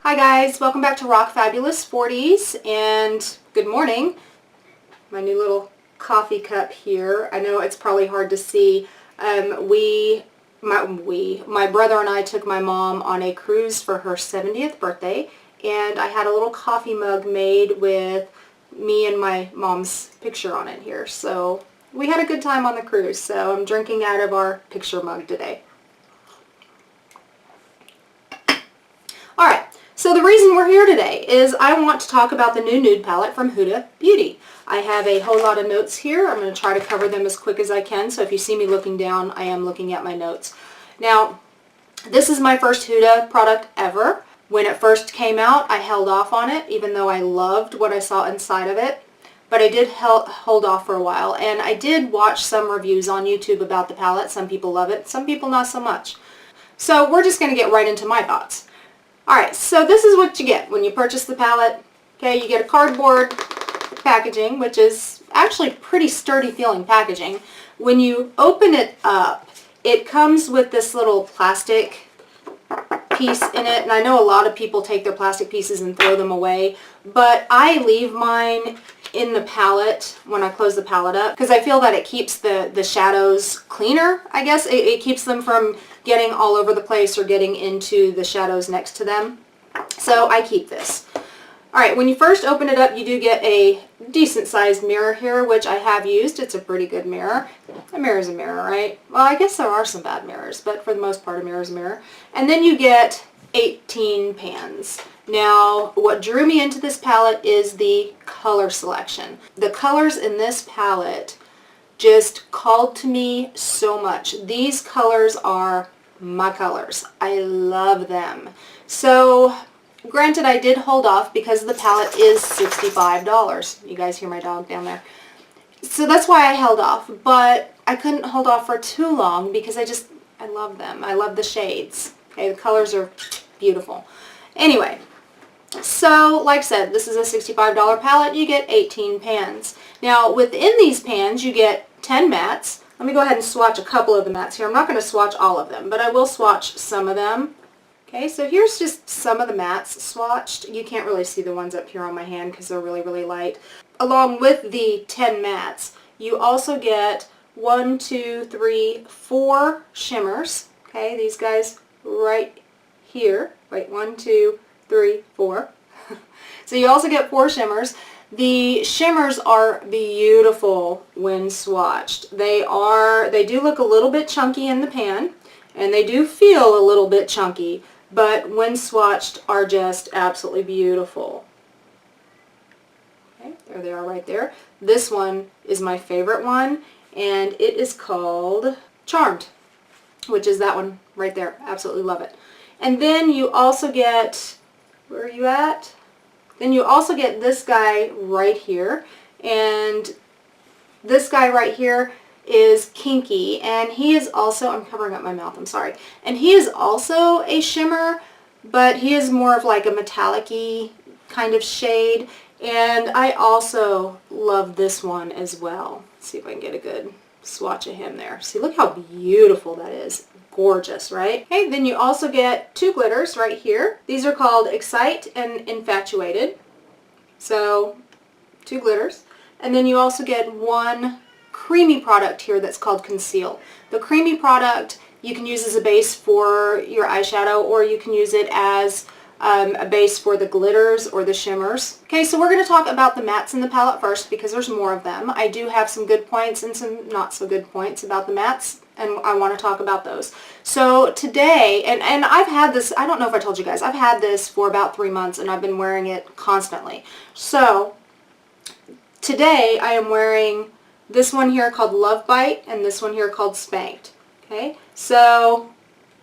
Hi guys, welcome back to Rock Fabulous 40s and good morning. My new little coffee cup here. I know it's probably hard to see. My brother and I took my mom on a cruise for her 70th birthday, and I had a little coffee mug made with me and my mom's picture on it here. So we had a good time on the cruise, so I'm drinking out of our picture mug today. Alright. So the reason we're here today is I want to talk about the new Nude palette from Huda Beauty. I have a whole lot of notes here. I'm going to try to cover them as quick as I can, so if you see me looking down, I am looking at my notes. Now, this is my first Huda product ever. When it first came out, I held off on it, even though I loved what I saw inside of it. But I did hold off for a while, and I did watch some reviews on YouTube about the palette. Some people love it, some people not so much. So we're just going to get right into my thoughts. Alright, so this is what you get when you purchase the palette. Okay, you get a cardboard packaging, which is actually pretty sturdy feeling packaging. When you open it up, it comes with this little plastic piece in it, and I know a lot of people take their plastic pieces and throw them away, but I leave mine in the palette when I close the palette up because I feel that it keeps the shadows cleaner, I guess. It keeps them from getting all over the place or getting into the shadows next to them. So I keep this. Alright, when you first open it up, you do get a decent sized mirror here, which I have used. It's a pretty good mirror. A mirror is a mirror, right? Well, I guess there are some bad mirrors, but for the most part, a mirror is a mirror. And then you get 18 pans. Now, what drew me into this palette is the color selection. The colors in this palette just called to me so much. These colors are my colors. I love them. So, granted, I did hold off because the palette is $65. You guys hear my dog down there. So that's why I held off, but I couldn't hold off for too long because I love them. I love the shades. Okay, the colors are beautiful. Anyway, so like I said, this is a $65 palette. You get 18 pans. Now, within these pans, you get 10 mattes. Let me go ahead and swatch a couple of the mattes here. I'm not going to swatch all of them, but I will swatch some of them. Okay, so here's just some of the mattes swatched. You can't really see the ones up here on my hand because they're really, really light. Along with the 10 mattes, you also get 1, 2, 3, 4 shimmers. Okay, these guys right here. Wait, 1, 2, 3, 4. So you also get 4 shimmers. The shimmers are beautiful when swatched. They do look a little bit chunky in the pan, and they do feel a little bit chunky, but when swatched are just absolutely beautiful. Okay, there they are right there. This one is my favorite one, and it is called Charmed, which is that one right there. Absolutely love it. And then you also get, where are you at? Then you also get this guy right here, and this guy right here is Kinky, and he is also, I'm covering up my mouth, I'm sorry, and he is also a shimmer, but he is more of like a metallic-y kind of shade, and I also love this one as well. Let's see if I can get a good swatch of him there. See, look how beautiful that is. Gorgeous, right? Okay, then you also get 2 glitters right here. These are called Excite and Infatuated. So, 2 glitters. And then you also get 1 creamy product here that's called Conceal. The creamy product you can use as a base for your eyeshadow, or you can use it as a base for the glitters or the shimmers. Okay, so we're going to talk about the mattes in the palette first because there's more of them. I do have some good points and some not so good points about the mattes, and I want to talk about those. So today, and I've had this, I don't know if I told you guys, I've had this for about 3 months and I've been wearing it constantly. So today I am wearing this one here called Love Bite and this one here called Spanked. Okay, so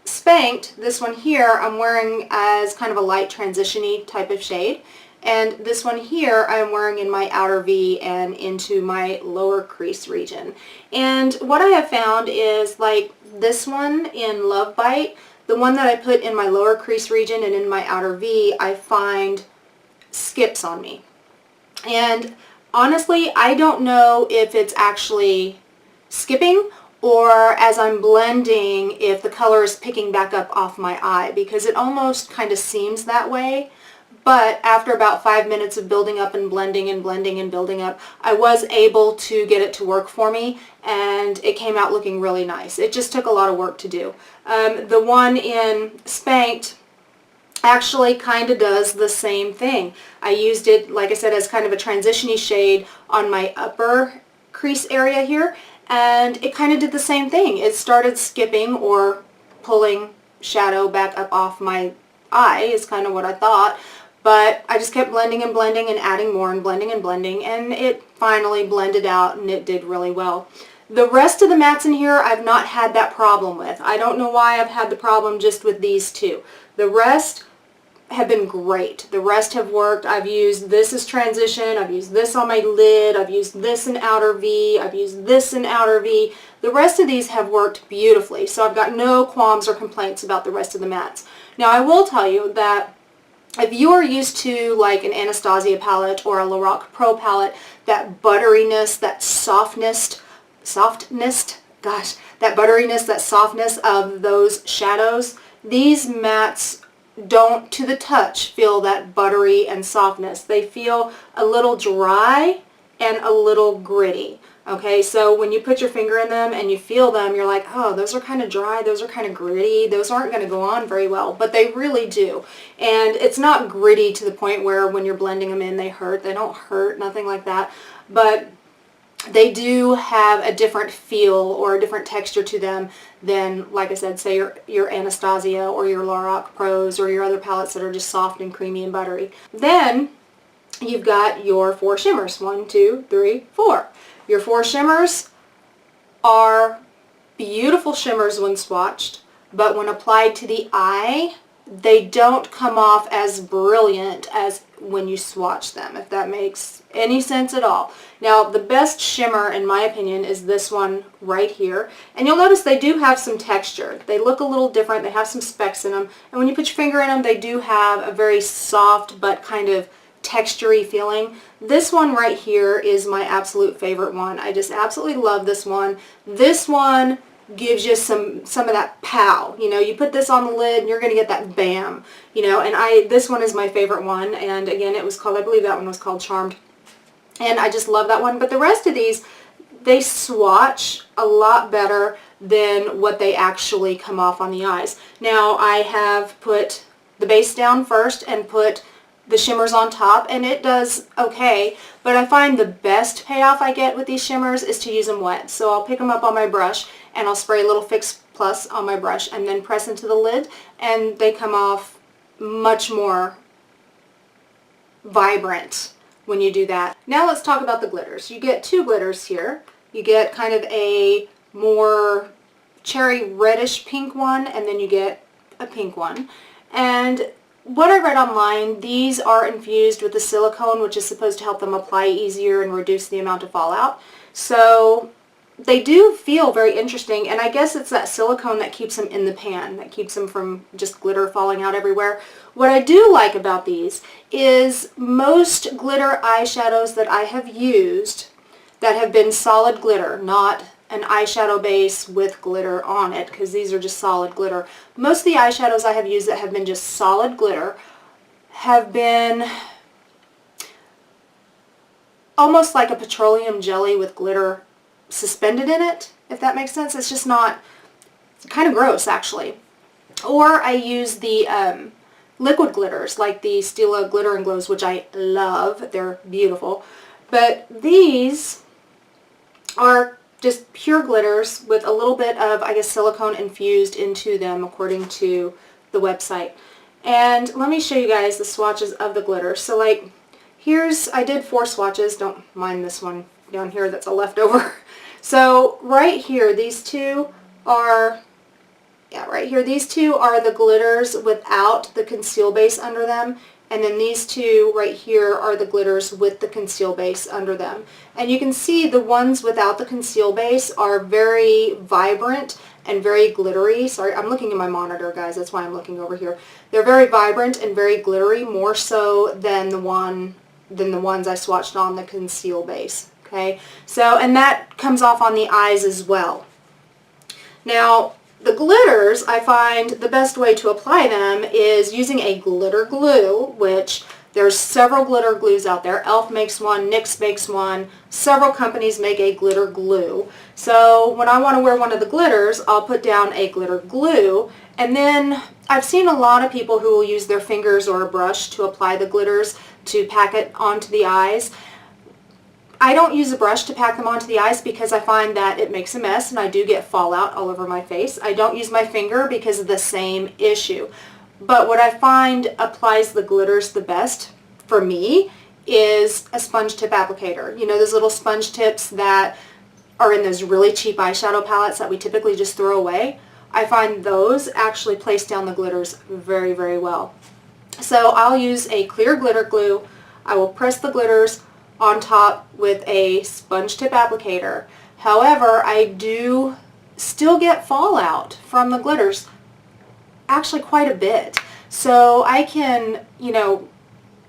Spanked, this one here, I'm wearing as kind of a light transition-y type of shade. And this one here I'm wearing in my outer V and into my lower crease region. And what I have found is, like this one in Love Bite, the one that I put in my lower crease region and in my outer V, I find skips on me. And honestly, I don't know if it's actually skipping or as I'm blending, if the color is picking back up off my eye, because it almost kind of seems that way. But after about 5 minutes of building up and blending and blending and building up, I was able to get it to work for me, and it came out looking really nice. It just took a lot of work to do. The one in Spanked actually kind of does the same thing. I used it, like I said, as kind of a transition-y shade on my upper crease area here, and it kind of did the same thing. It started skipping or pulling shadow back up off my eye is kind of what I thought, but I just kept blending and blending and adding more and blending, and it finally blended out, and it did really well. The rest of the mattes in here I've not had that problem with. I don't know why I've had the problem just with these two. The rest have been great. The rest have worked. I've used this as transition, I've used this on my lid, I've used this in outer V, I've used this in outer V. The rest of these have worked beautifully, so I've got no qualms or complaints about the rest of the mattes. Now I will tell you that if you are used to like an Anastasia palette or a Lorac Pro palette, that butteriness, that softness, that butteriness, that softness of those shadows, these mattes don't, to the touch, feel that buttery and softness. They feel a little dry and a little gritty. Okay, so when you put your finger in them and you feel them, you're like, oh, those are kind of dry, those are kind of gritty, those aren't going to go on very well, but they really do. And it's not gritty to the point where when you're blending them in they hurt. They don't hurt, nothing like that, but they do have a different feel or a different texture to them than, like I said, say your Anastasia or your Lorac Pros or your other palettes that are just soft and creamy and buttery. Then you've got your 4 shimmers. 1, 2, 3, 4. Your 4 shimmers are beautiful shimmers when swatched, but when applied to the eye, they don't come off as brilliant as when you swatch them, if that makes any sense at all. Now, the best shimmer, in my opinion, is this one right here. And you'll notice they do have some texture. They look a little different. They have some specks in them. And when you put your finger in them, they do have a very soft but kind of textury feeling. This one right here is my absolute favorite one. I just absolutely love this one. This one gives you some of that pow. You know, you put this on the lid and you're going to get that bam. You know, and this one is my favorite one. And again, it was called, I believe that one was called Charmed. And I just love that one. But the rest of these, they swatch a lot better than what they actually come off on the eyes. Now, I have put the base down first and put the shimmers on top, and it does okay, but I find the best payoff I get with these shimmers is to use them wet. So I'll pick them up on my brush and I'll spray a little Fix Plus on my brush and then press into the lid, and they come off much more vibrant when you do that. Now let's talk about the glitters. You get 2 glitters here. You get kind of a more cherry reddish pink one, and then you get a pink one. And what I read online, these are infused with the silicone, which is supposed to help them apply easier and reduce the amount of fallout. So they do feel very interesting, and I guess it's that silicone that keeps them in the pan, that keeps them from just glitter falling out everywhere. What I do like about these is most glitter eyeshadows that I have used that have been solid glitter, not an eyeshadow base with glitter on it, because these are just solid glitter. Most of the eyeshadows I have used that have been just solid glitter have been almost like a petroleum jelly with glitter suspended in it, if that makes sense. It's just not, it's kind of gross actually. Or I use the liquid glitters like the Stila Glitter and Glows, which I love. They're beautiful. But these are just pure glitters with a little bit of, I guess, silicone infused into them according to the website. And let me show you guys the swatches of the glitter. So like, I did 4 swatches. Don't mind this one down here that's a leftover. So right here, these two are, these two are the glitters without the conceal base under them. And then these two right here are the glitters with the conceal base under them. And you can see the ones without the conceal base are very vibrant and very glittery. Sorry, I'm looking at my monitor, guys. That's why I'm looking over here. They're very vibrant and very glittery, more so than the ones I swatched on the conceal base. Okay, so, and that comes off on the eyes as well. Now, the glitters, I find the best way to apply them is using a glitter glue, which there's several glitter glues out there. e.l.f. makes one, NYX makes one, several companies make a glitter glue. So when I want to wear one of the glitters, I'll put down a glitter glue, and then I've seen a lot of people who will use their fingers or a brush to apply the glitters to pack it onto the eyes. I don't use a brush to pack them onto the eyes because I find that it makes a mess and I do get fallout all over my face. I don't use my finger because of the same issue. But what I find applies the glitters the best for me is a sponge tip applicator. You know those little sponge tips that are in those really cheap eyeshadow palettes that we typically just throw away? I find those actually place down the glitters very, very well. So I'll use a clear glitter glue. I will press the glitters on top with a sponge tip applicator. However, I do still get fallout from the glitters, actually quite a bit. So I can, you know,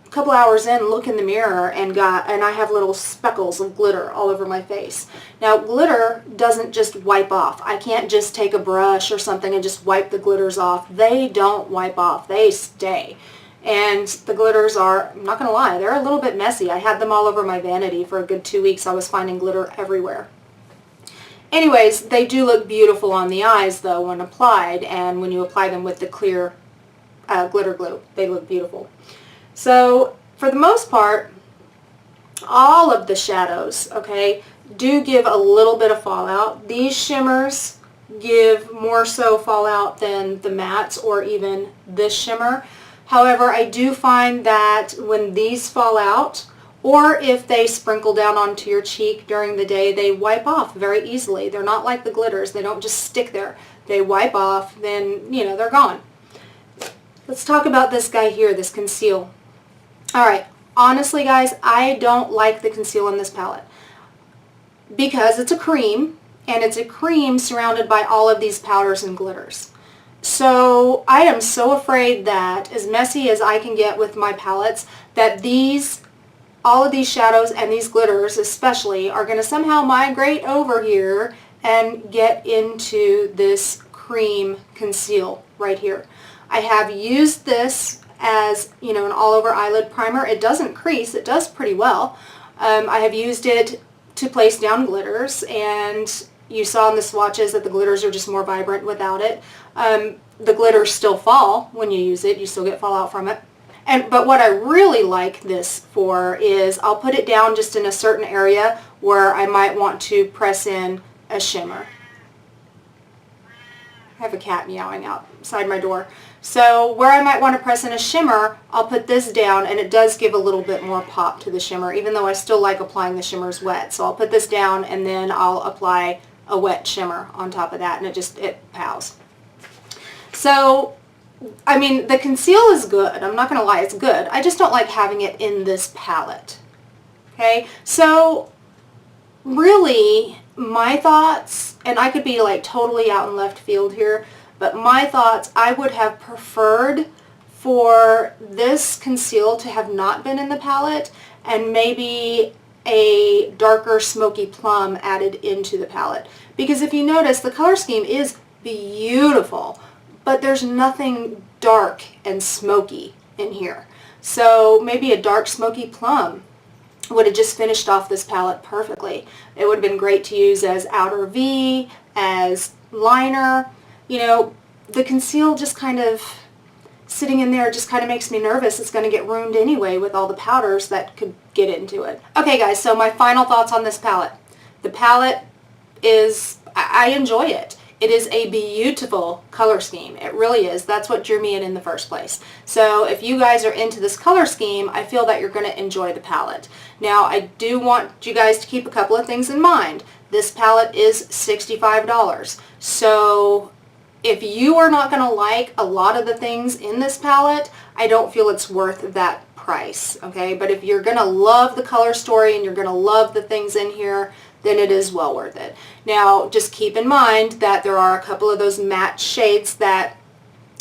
a couple hours in, look in the mirror and I have little speckles of glitter all over my face. Now, glitter doesn't just wipe off. I can't just take a brush or something and just wipe the glitters off. They don't wipe off. They stay. And the glitters are, I'm not going to lie, they're a little bit messy. I had them all over my vanity for a good 2 weeks. I was finding glitter everywhere. Anyways, they do look beautiful on the eyes though when applied, and when you apply them with the clear glitter glue, they look beautiful. So for the most part, all of the shadows, okay, do give a little bit of fallout. These shimmers give more so fallout than the mattes or even this shimmer. However, I do find that when these fall out, or if they sprinkle down onto your cheek during the day, they wipe off very easily. They're not like the glitters. They don't just stick there. They wipe off, then, you know, they're gone. Let's talk about this guy here, this Conceal. Alright, honestly guys, I don't like the Conceal in this palette because it's a cream, and it's a cream surrounded by all of these powders and glitters. So I am so afraid that, as messy as I can get with my palettes, that all of these shadows and these glitters especially are going to somehow migrate over here and get into this cream Conceal right here. I have used this as, you know, an all-over eyelid primer. It doesn't crease. It does pretty well. I have used it to place down glitters, and you saw in the swatches that the glitters are just more vibrant without it. The glitters still fall when you use it. You still get fallout from it. But what I really like this for is I'll put it down just in a certain area where I might want to press in a shimmer. I have a cat meowing outside my door. So where I might want to press in a shimmer, I'll put this down, and it does give a little bit more pop to the shimmer, even though I still like applying the shimmers wet. So I'll put this down, and then I'll apply a wet shimmer on top of that, and it pows. So, I mean, the Conceal is good. I'm not going to lie, it's good. I just don't like having it in this palette. Okay, so really, my thoughts, and I could be like totally out in left field here, but my thoughts, I would have preferred for this Conceal to have not been in the palette, and maybe a darker smoky plum added into the palette. Because if you notice, the color scheme is beautiful, but there's nothing dark and smoky in here. So maybe a dark smoky plum would have just finished off this palette perfectly. It would have been great to use as outer V, as liner. You know, the Conceal just kind of sitting in there just kind of makes me nervous. It's going to get ruined anyway with all the powders that could get into it. Okay guys, so my final thoughts on this palette. The palette is, I enjoy it. It is a beautiful color scheme. It really is. That's what drew me in the first place. So if you guys are into this color scheme, I feel that you're going to enjoy the palette. Now, I do want you guys to keep a couple of things in mind. This palette is $65. So if you are not going to like a lot of the things in this palette, I don't feel it's worth that price, okay? But if you're going to love the color story and you're going to love the things in here, then it is well worth it. Now, just keep in mind that there are a couple of those matte shades that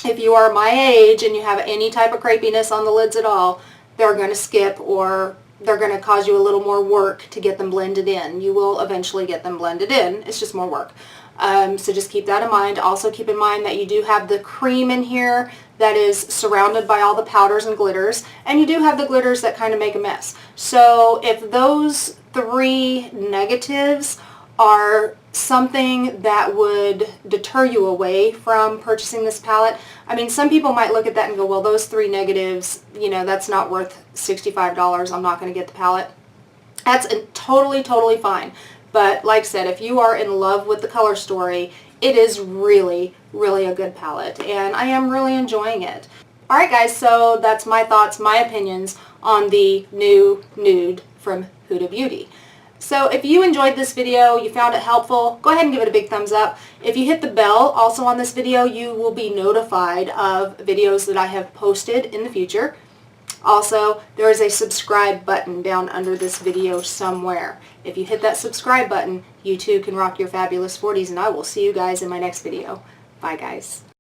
if you are my age and you have any type of crepiness on the lids at all, they're going to skip, or they're going to cause you a little more work to get them blended in. You will eventually get them blended in. It's just more work. So just keep that in mind. Also keep in mind that you do have the cream in here that is surrounded by all the powders and glitters, and you do have the glitters that kind of make a mess. So if those 3 negatives are something that would deter you away from purchasing this palette, I mean, some people might look at that and go, well, those 3 negatives, you know, that's not worth $65. I'm not going to get the palette. That's totally, totally fine. But like I said, if you are in love with the color story, it is really, really a good palette, and I am really enjoying it. Alright guys, so that's my thoughts, my opinions on the new Nude from Huda Beauty. So if you enjoyed this video, you found it helpful, go ahead and give it a big thumbs up. If you hit the bell also on this video, you will be notified of videos that I have posted in the future. Also, there is a subscribe button down under this video somewhere. If you hit that subscribe button, you too can rock your fabulous 40s, and I will see you guys in my next video. Bye guys.